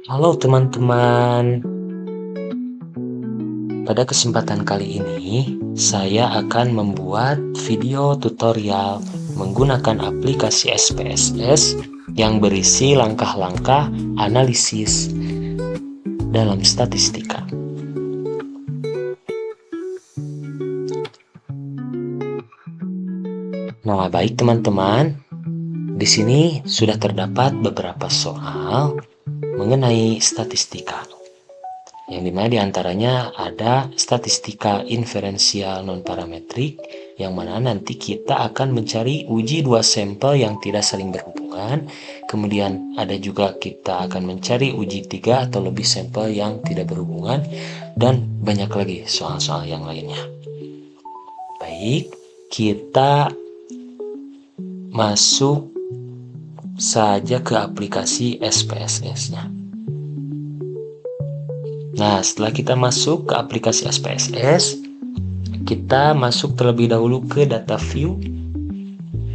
Halo teman-teman, pada kesempatan kali ini saya akan membuat video tutorial menggunakan aplikasi SPSS yang berisi langkah-langkah analisis dalam statistika. Nah, baik teman-teman, di sini sudah terdapat beberapa soal mengenai statistika, yang dimana diantaranya ada statistika inferensial non-parametrik, yang mana nanti kita akan mencari uji dua sampel yang tidak saling berhubungan. Kemudian ada juga kita akan mencari uji 3 atau lebih sampel yang tidak berhubungan, dan banyak lagi soal-soal yang lainnya. Baik, kita masuk saja ke aplikasi SPSS-nya. Nah, setelah kita masuk ke aplikasi SPSS, kita masuk terlebih dahulu ke data view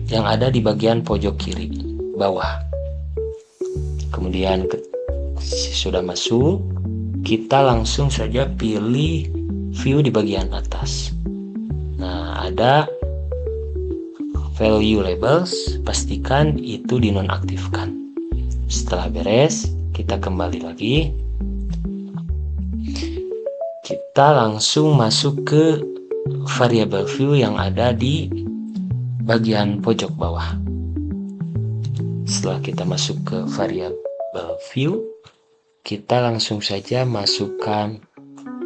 yang ada di bagian pojok kiri bawah. Kemudian sudah masuk, kita langsung saja pilih view di bagian atas. Nah, ada value labels, pastikan itu dinonaktifkan. Setelah beres, kita kembali lagi. Kita langsung masuk ke variable view yang ada di bagian pojok bawah. Setelah kita masuk ke variable view, kita langsung saja masukkan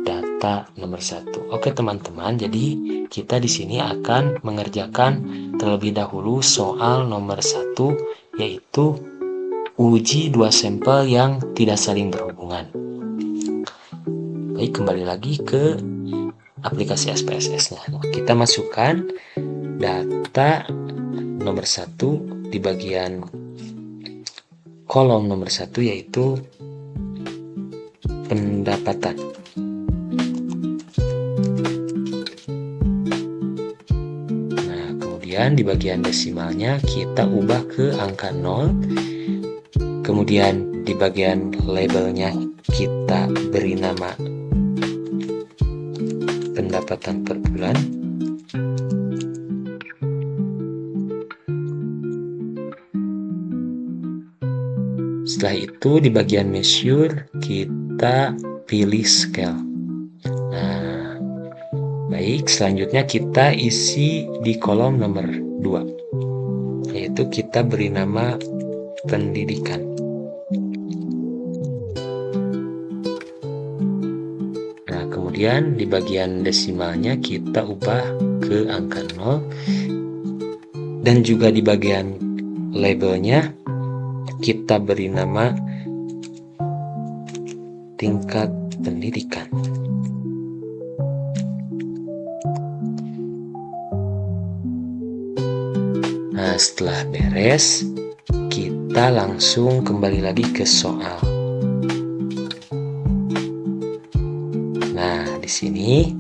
data nomor 1. Oke teman-teman, jadi kita di sini akan mengerjakan terlebih dahulu soal nomor 1, yaitu uji dua sampel yang tidak saling berhubungan. Baik, kembali lagi ke aplikasi SPSS-nya. Kita masukkan data nomor 1 di bagian kolom nomor 1, yaitu pendapatan. Nah, kemudian di bagian desimalnya kita ubah ke angka 0. Kemudian di bagian labelnya kita beri nama pendapatan per bulan. Setelah itu di bagian measure kita pilih scale. Nah, baik, selanjutnya kita isi di kolom nomor 2, yaitu kita beri nama pendidikan. Nah, kemudian di bagian desimalnya kita ubah ke angka 0, dan juga di bagian labelnya kita beri nama tingkat pendidikan. Nah, setelah beres, kita langsung kembali lagi ke soal. Nah, di sini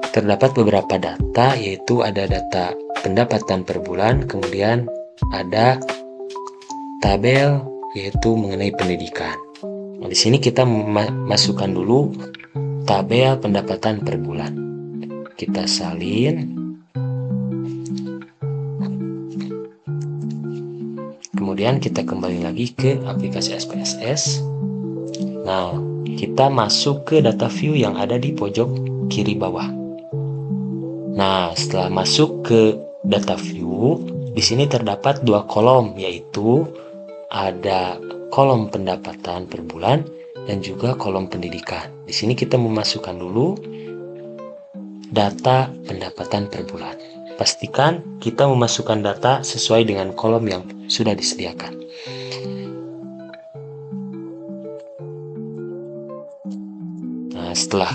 terdapat beberapa data, yaitu ada data pendapatan per bulan, kemudian ada tabel yaitu mengenai pendidikan. Nah, di sini kita masukkan dulu tabel pendapatan per bulan. Kita salin. Kemudian kita kembali lagi ke aplikasi SPSS. Nah, kita masuk ke data view yang ada di pojok kiri bawah. Nah, setelah masuk ke data view, di sini terdapat dua kolom, yaitu ada kolom pendapatan per bulan dan juga kolom pendidikan. Di sini kita memasukkan dulu data pendapatan per bulan. Pastikan kita memasukkan data sesuai dengan kolom yang sudah disediakan. Nah, setelah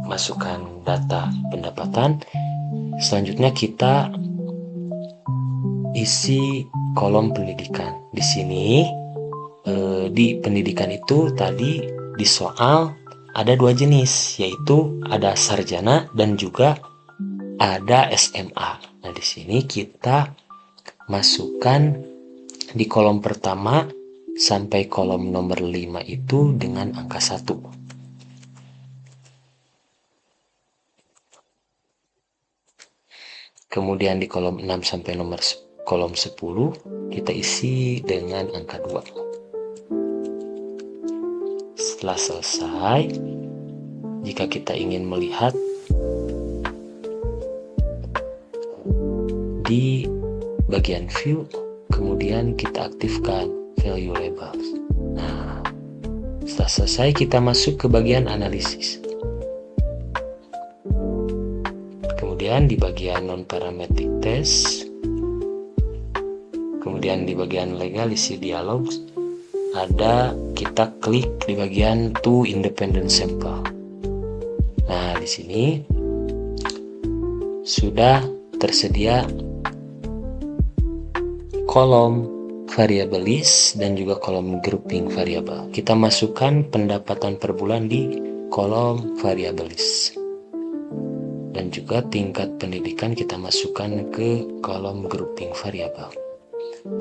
masukkan data pendapatan, selanjutnya kita isi kolom pendidikan. Di sini di pendidikan itu tadi di soal ada dua jenis, yaitu ada sarjana dan juga ada SMA. Nah, di sini kita masukkan di kolom pertama sampai kolom nomor 5 itu dengan angka 1. Kemudian di kolom 6 sampai kolom 10 kita isi dengan angka 2. Setelah selesai, jika kita ingin melihat di bagian view, kemudian kita aktifkan value labels. Nah, setelah selesai kita masuk ke bagian analisis. Kemudian di bagian non-parametric test, kemudian di bagian legalisi dialog, kita klik di bagian to independent sample. Nah, di sini sudah tersedia kolom variable list dan juga kolom grouping variable. Kita masukkan pendapatan per bulan di kolom variable list. Dan juga tingkat pendidikan kita masukkan ke kolom grouping variable.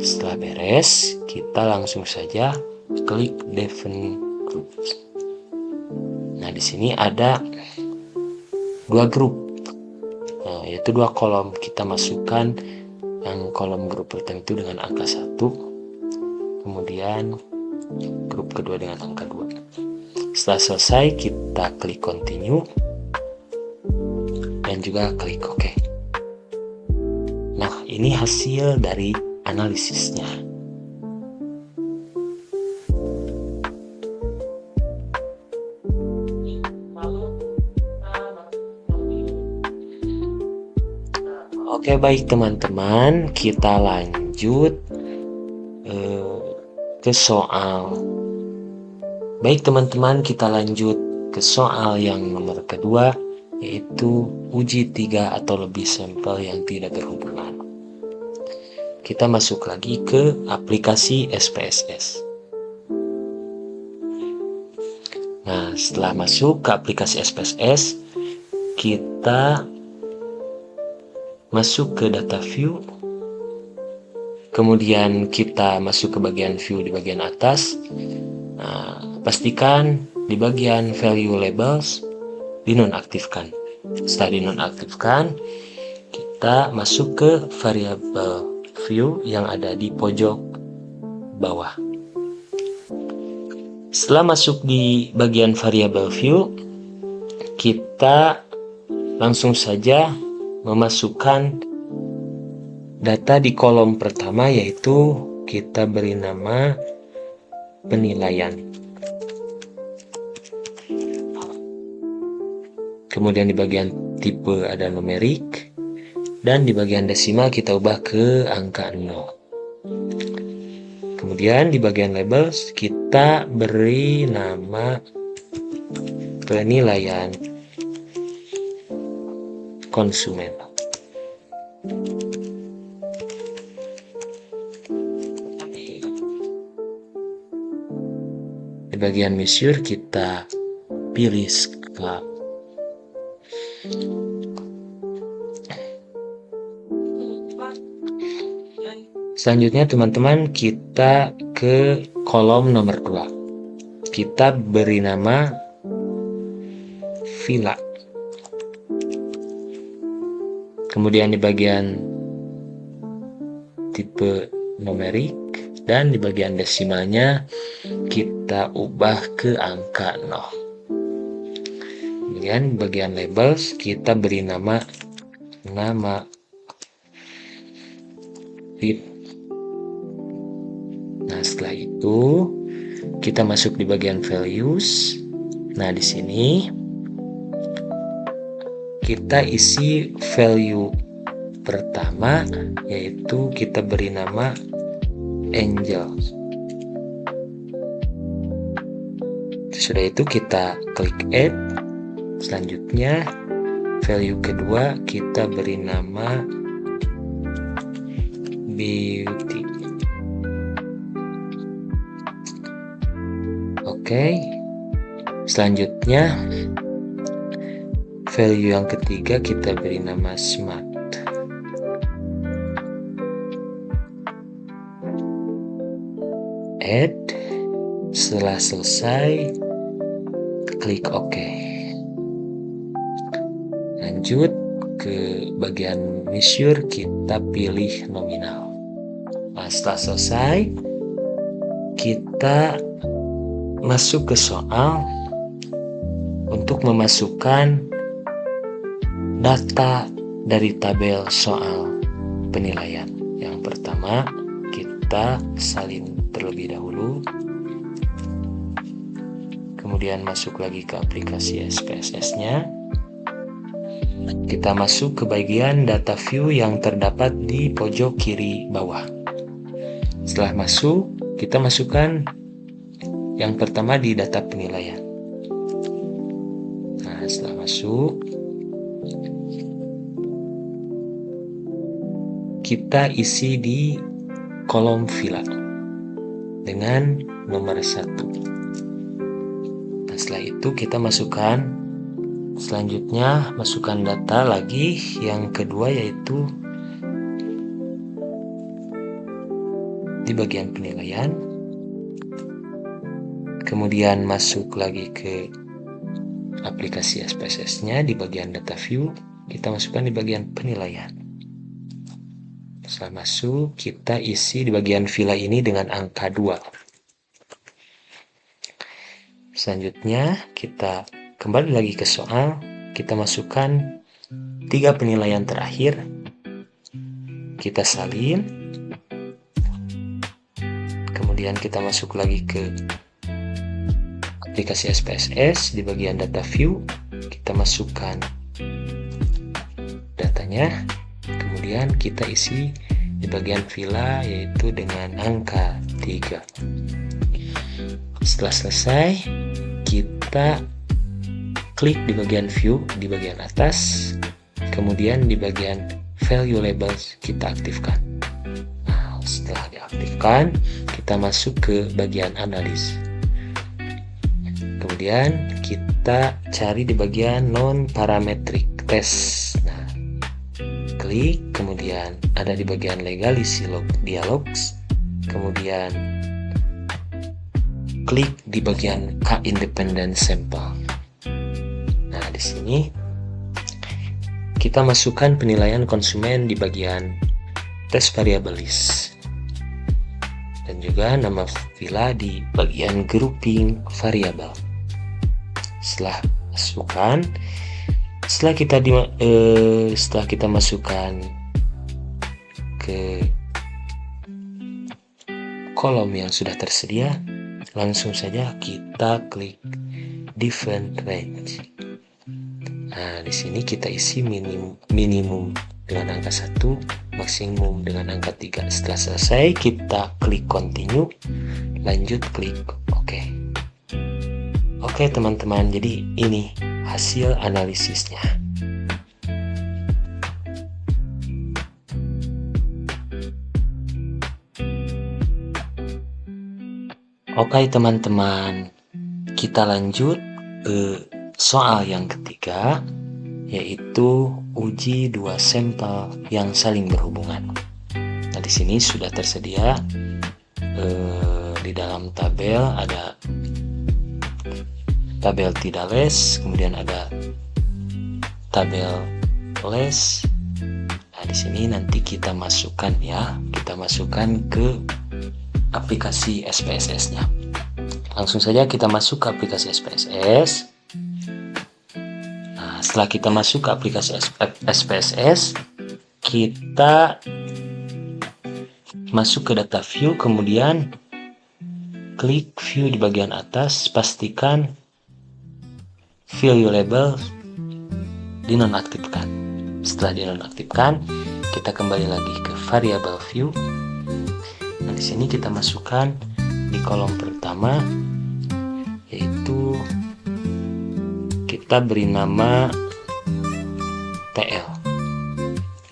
Setelah beres, kita langsung saja klik define groups. Nah, di sini ada 2 grup, yaitu 2 kolom. Kita masukkan yang kolom grup tertentu dengan angka 1, kemudian grup kedua dengan angka 2. Setelah selesai, kita klik continue dan juga klik OK. Nah, ini hasil dari analisisnya. Oke, baik teman-teman, kita lanjut ke soal. Baik teman-teman, kita lanjut ke soal yang nomor kedua, yaitu uji 3 atau lebih sampel yang tidak berhubungan. Kita masuk lagi ke aplikasi SPSS. Nah, setelah masuk ke aplikasi SPSS, kita masuk ke data view, kemudian kita masuk ke bagian view di bagian atas. Nah, pastikan di bagian value labels dinonaktifkan. Setelah dinonaktifkan, kita masuk ke variable view yang ada di pojok bawah. Setelah masuk di bagian variable view, kita langsung saja memasukkan data di kolom pertama, yaitu kita beri nama penilaian. Kemudian di bagian tipe ada numerik, dan di bagian desimal kita ubah ke angka 0. Kemudian di bagian labels kita beri nama penilaian konsumen. Di bagian measure kita pilih skala. Selanjutnya teman-teman, kita ke kolom nomor 2. Kita beri nama villa. Kemudian di bagian tipe numerik dan di bagian desimalnya kita ubah ke angka 0. Kemudian di bagian labels kita beri nama fit. Nah, setelah itu kita masuk di bagian values. Nah, di sini kita isi value pertama, yaitu kita beri nama angel. Sudah itu kita klik add. Selanjutnya value kedua kita beri nama beauty. Oke. Selanjutnya value yang ketiga kita beri nama smart. add. Setelah selesai, klik OK. Lanjut ke bagian measure, kita pilih nominal. Nah, setelah selesai, kita masuk ke soal untuk memasukkan data dari tabel soal penilaian. Yang pertama, kita salin terlebih dahulu. Kemudian masuk lagi ke aplikasi SPSS-nya. Kita masuk ke bagian data view yang terdapat di pojok kiri bawah. Setelah masuk, kita masukkan yang pertama di data penilaian. Nah, setelah masuk, kita isi di kolom villa dengan nomor 1. Nah, setelah itu kita masukkan. Selanjutnya masukkan data lagi yang kedua, yaitu di bagian penilaian. Kemudian masuk lagi ke aplikasi SPSS-nya di bagian data view, kita masukkan di bagian penilaian. Setelah masuk, kita isi di bagian villa ini dengan angka 2. Selanjutnya kita kembali lagi ke soal, kita masukkan 3 penilaian terakhir, kita salin, kemudian kita masuk lagi ke aplikasi SPSS di bagian data view, kita masukkan datanya, kemudian kita isi di bagian villa yaitu dengan angka 3. Setelah selesai, kita klik di bagian view di bagian atas, kemudian di bagian value labels kita aktifkan. Nah, setelah diaktifkan, kita masuk ke bagian analis. Kemudian kita cari di bagian non-parametric test. Nah, klik, kemudian ada di bagian legalisi dialogs, kemudian klik di bagian K-independent sample. Nah, di sini kita masukkan penilaian konsumen di bagian test variable list dan juga nama villa di bagian grouping variable. Setelah masukkan, setelah kita masukkan ke kolom yang sudah tersedia, langsung saja kita klik different range. Nah, di sini kita isi minimum dengan angka 1, maksimum dengan angka 3. Setelah selesai, kita klik continue, lanjut klik OK. Oke teman-teman, jadi ini hasil analisisnya. Oke teman-teman, kita lanjut ke soal yang ketiga, yaitu uji 2 sampel yang saling berhubungan. Nah, di sini sudah tersedia di dalam tabel ada tabel tidak les, kemudian ada tabel les. Nah, di sini nanti kita masukkan ke aplikasi SPSS-nya. Langsung saja kita masuk ke aplikasi SPSS. Nah, setelah kita masuk ke aplikasi SPSS, kita masuk ke data view, kemudian klik view di bagian atas, pastikan value label dinonaktifkan. Setelah dinonaktifkan, kita kembali lagi ke variable view. Nah, di sini kita masukkan di kolom pertama, yaitu kita beri nama TL.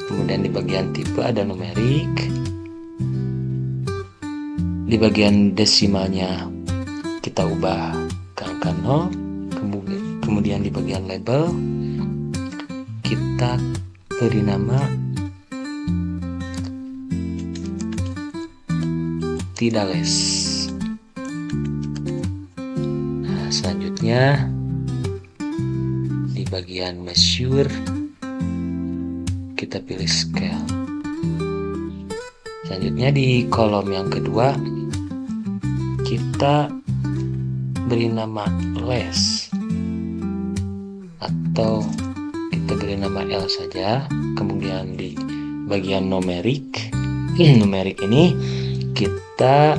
Kemudian di bagian tipe ada numerik. Di bagian desimalnya kita ubah ke angka 0. Kemudian di bagian label kita beri nama tidak les. selanjutnya di bagian measure kita pilih scale. Selanjutnya di kolom yang kedua kita beri nama less atau kita beri nama L saja. Kemudian di bagian numerik ini kita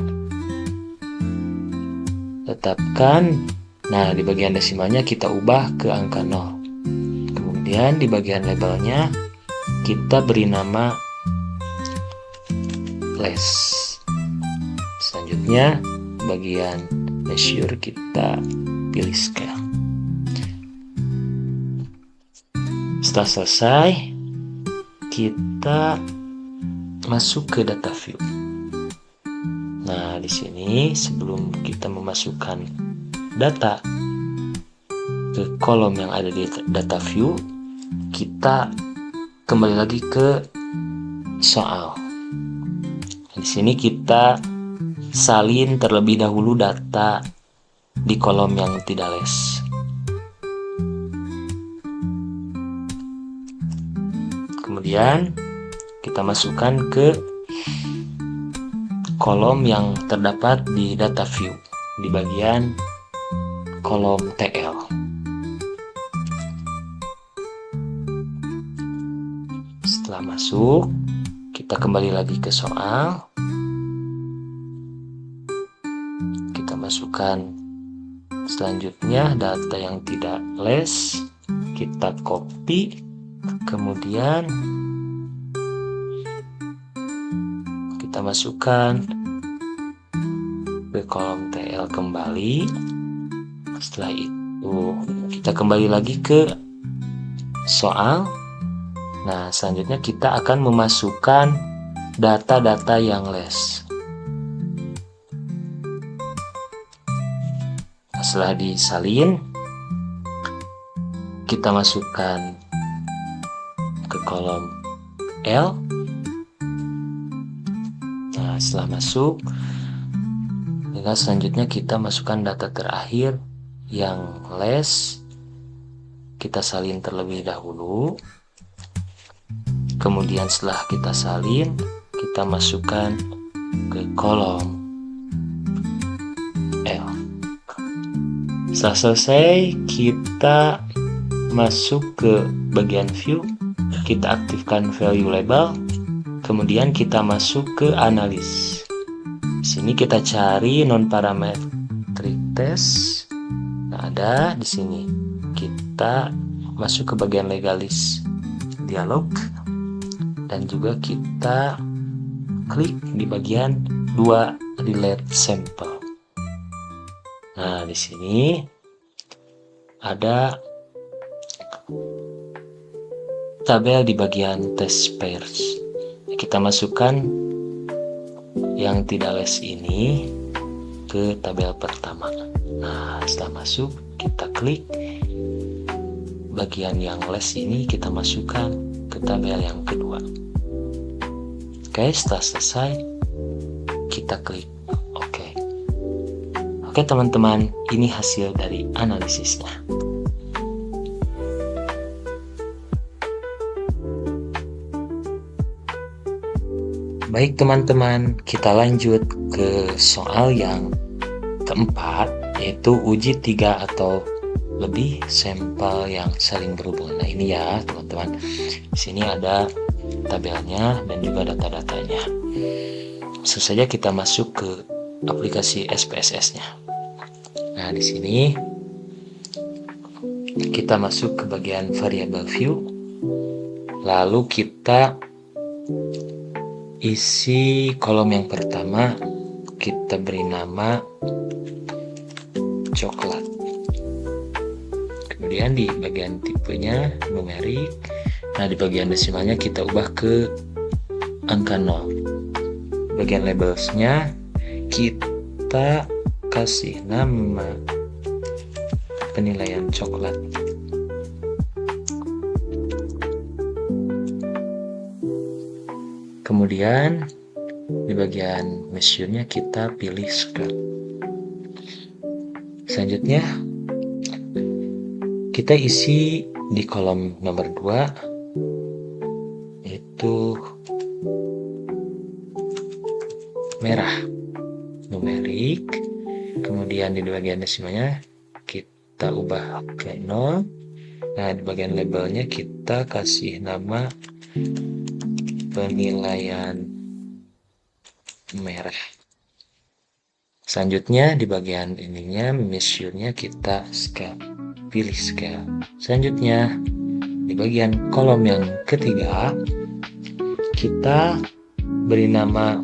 tetapkan, nah di bagian desimalnya kita ubah ke angka 0. Kemudian di bagian labelnya kita beri nama less. Selanjutnya bagian measure kita pilih scale. Setelah selesai, kita masuk ke data view. Nah, di sini sebelum kita memasukkan data ke kolom yang ada di data view, kita kembali lagi ke soal. Di sini kita salin terlebih dahulu data di kolom yang tidak less. Kemudian kita masukkan ke kolom yang terdapat di data view di bagian kolom TL. Setelah masuk, kita kembali lagi ke soal. Kita masukkan selanjutnya data yang tidak less, kita copy, kemudian kita masukkan ke kolom TL kembali. Setelah itu kita kembali lagi ke soal. Nah, selanjutnya kita akan memasukkan data-data yang less. Setelah disalin, kita masukkan ke kolom L. Nah, setelah masuk, selanjutnya kita masukkan data terakhir yang less. Kita salin terlebih dahulu. Kemudian setelah kita salin, kita masukkan ke kolom L. Setelah selesai, kita masuk ke bagian view, kita aktifkan value label, kemudian kita masuk ke analis. Di sini kita cari non-parametric test. Nah, ada di sini. Kita masuk ke bagian legalis dialog dan juga kita klik di bagian 2 delete sample. Nah, di sini ada tabel di bagian test pairs. Kita masukkan yang tidak less ini ke tabel pertama. Nah, setelah masuk, kita klik bagian yang less ini, kita masukkan ke tabel yang kedua. Oke, setelah selesai, kita klik OK. Oke teman-teman, ini hasil dari analisisnya. Baik teman-teman, kita lanjut ke soal yang keempat, yaitu uji 3 atau lebih sampel yang saling berhubungan. Nah, ini ya teman-teman. Di sini ada tabelnya dan juga data-datanya. Langsung saja kita masuk ke aplikasi SPSS-nya. Nah, di sini kita masuk ke bagian variable view. Lalu kita isi kolom yang pertama, kita beri nama coklat. Kemudian di bagian tipenya numerik. Nah, di bagian desimalnya kita ubah ke angka 0. Bagian labelsnya kita kasih nama penilaian coklat. Kemudian di bagian measure-nya kita pilih scale. Selanjutnya kita isi di kolom nomor 2 yaitu merah, numerik. Kemudian di bagian desimalnya kita ubah ke 0. Nah, di bagian labelnya kita kasih nama penilaian merah. Selanjutnya di bagian ininya measure-nya kita pilih scale. Selanjutnya di bagian kolom yang ketiga kita beri nama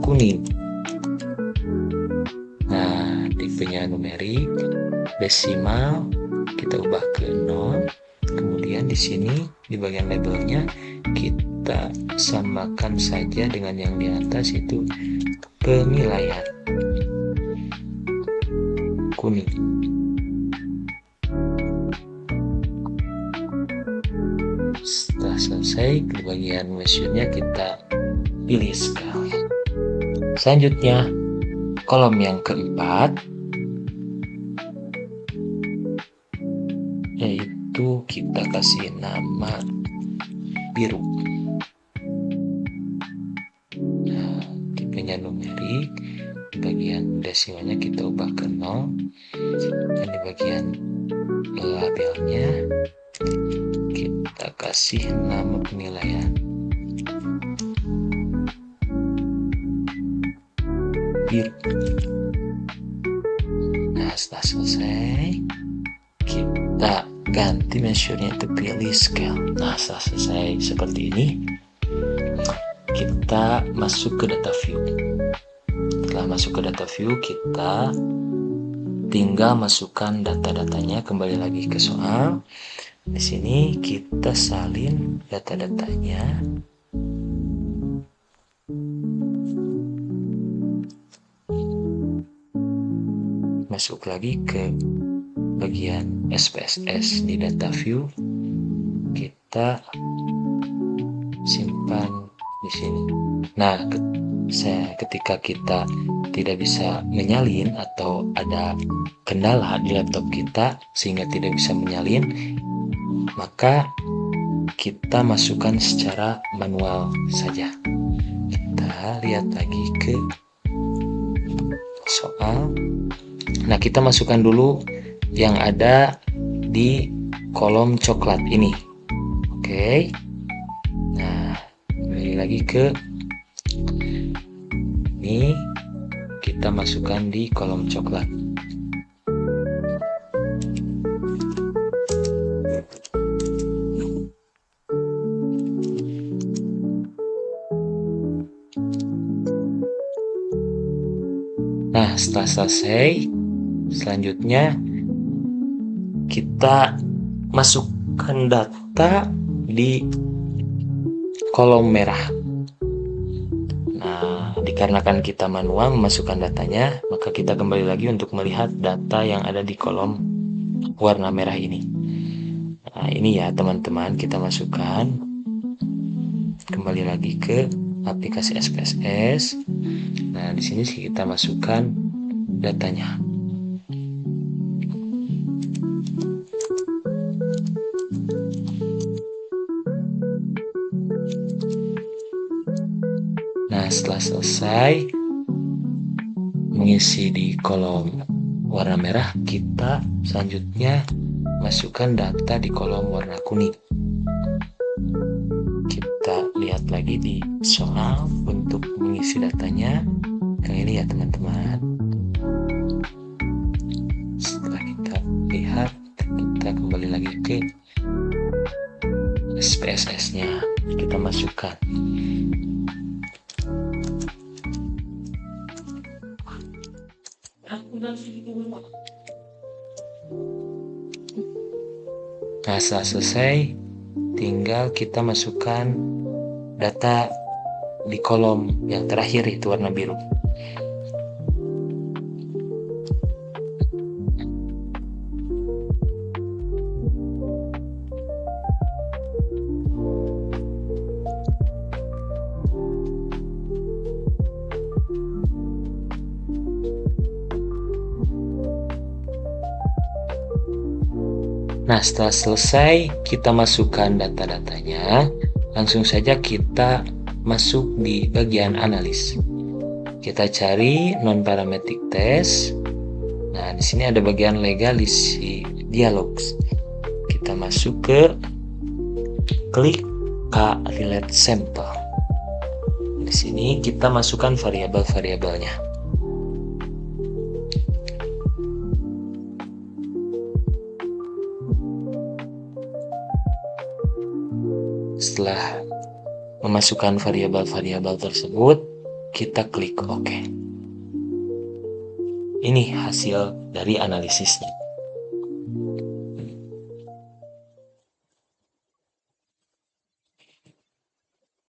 kuning. Nah, tipenya numerik, desimal kita ubah ke 0. Kemudian di sini di bagian labelnya kita samakan saja dengan yang di atas, itu penilaian kuning. Setelah selesai di bagian measure-nya kita pilih scale. Selanjutnya kolom yang keempat yaitu kita kasih nama biru. Nah, tipenya numerik, di bagian desimalnya kita ubah ke 0, dan di bagian labelnya kita kasih nama penilaian biru. Nah, setelah selesai kita ganti measure-nya, itu pilih scale. Nah, setelah selesai seperti ini kita masuk ke data view. Setelah masuk ke data view kita tinggal masukkan data-datanya. Kembali lagi ke soal. Di sini kita salin data-datanya. Masuk lagi ke bagian SPSS di data view. Kita simpan di sini. Nah, ketika kita tidak bisa menyalin atau ada kendala di laptop kita sehingga tidak bisa menyalin, maka kita masukkan secara manual saja. Kita lihat lagi ke soal. Nah, kita masukkan dulu yang ada di kolom coklat ini. Oke. Nah, kembali lagi ke ini, kita masukkan di kolom coklat. Nah, setelah selesai, selanjutnya kita masukkan data di kolom merah. Nah, dikarenakan kita manual memasukkan datanya, maka kita kembali lagi untuk melihat data yang ada di kolom warna merah ini. Nah, ini ya teman-teman, kita masukkan kembali lagi ke aplikasi SPSS. Nah, di sini kita masukkan datanya. Nah, setelah selesai mengisi di kolom warna merah, kita selanjutnya masukkan data di kolom warna kuning. Kita lihat lagi di soal untuk mengisi datanya. Kayak ini ya teman-teman. Setelah kita lihat, kita kembali lagi ke SPSS-nya. Kita masukkan. Nah, setelah selesai tinggal kita masukkan data di kolom yang terakhir, itu warna biru. Nah, setelah selesai kita masukkan data-datanya, langsung saja kita masuk di bagian analis. Kita cari non-parametric test. Nah, di sini ada bagian legalis dialogs. Kita masuk ke klik K-relate sample. Di sini kita masukkan variabel-variabelnya. Setelah memasukkan variabel-variabel tersebut, kita klik OK. Ini hasil dari analisisnya.